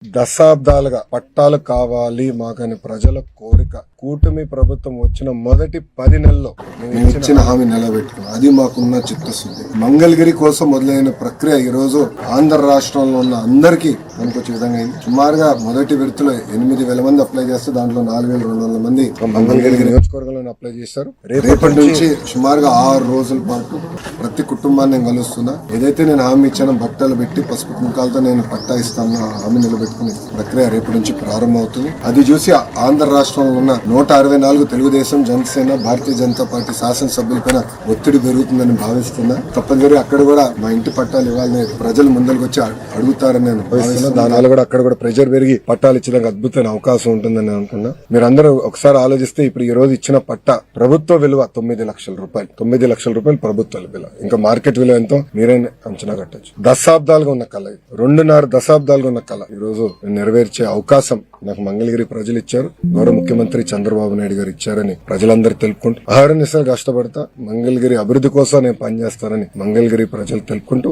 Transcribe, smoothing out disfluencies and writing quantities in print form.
దశాబ్దాలుగా పట్టాలు కావాలి మాకని ప్రజల కోరిక కూటమి ప్రభుత్వం వచ్చిన మొదటి 10 నెలల్లో మేము ఇచ్చిన హామీ నిలబెట్టుకున్నాం. అది మాకున్న చిత్తశుద్ధి. మంగళగిరి కోసం మొదలైన ప్రక్రియ ఈ రోజు ఆంధ్ర రాష్ట్రంలో ఉన్న అందరికీ మనకు వచ్చే విధంగా అయింది. సుమారుగా మొదటి విడతలో 8,000 మంది అప్లై చేస్తే దాంట్లో 4,200 మంది మంగళగిరి నియోజకవర్గంలో అప్లై చేశారు. రేపటి నుంచి సుమారుగా 6 రోజుల పాటు ప్రతి కుటుంబాన్ని నేను కలుస్తున్నా. ఏదైతే నేను హామీ ఇచ్చానో బట్టలు పెట్టి పసుపు కుంకాలతో నేను పట్టా ఇస్తాను హామీ నిలబెట్టుకునే ప్రక్రియ రేపటి నుంచి ప్రారంభమవుతుంది. అది చూసి ఆంధ్ర రాష్ట్రంలో ఉన్న 164 తెలుగుదేశం, జనసేన, భారతీయ జనతా పార్టీ శాసనసభ్యులపైన ఒత్తిడి పెరుగుతుందని భావిస్తున్నా. తప్పనిసరిగా అక్కడ కూడా మా ఇంటి పట్టాలు ఇవ్వాలని ప్రజలు ముందరికి వచ్చి అడుగుతారని నేను భావిస్తున్నా. దానివల్ల కూడా అక్కడ కూడా ప్రెజర్ పెరిగి పట్టాలు ఇచ్చడానికి అద్భుతమైన అవకాశం ఉంటుందని నేను అనుకున్నా. మీరందరూ ఒకసారి ఆలోచిస్తే ఇప్పుడు ఈ రోజు ఇచ్చిన పట్టా ప్రభుత్వ విలువ 9 లక్షల రూపాయలు. 9 లక్షల రూపాయలు ప్రభుత్వ విలువ. ఇంకా మార్కెట్ విలువ ఎంతో మీరే అంచనా కట్టచ్చు. దశాబ్దాలుగా ఉన్న కళ, 2.5 దశాబ్దాలుగా ఉన్న కళ ఈ రోజు నెరవేర్చే అవకాశం నాకు మంగళగిరి ప్రజలు ఇచ్చారు. గౌరవ ముఖ్యమంత్రి చంద్రబాబు నాయుడు గారు ఇచ్చారని ప్రజలందరూ తెలుపుకుంటూ అహర్నిశలు కష్టపడతా మంగళగిరి అభివృద్ధి కోసం నేను పనిచేస్తానని మంగళగిరి ప్రజలు తెలుపుకుంటూ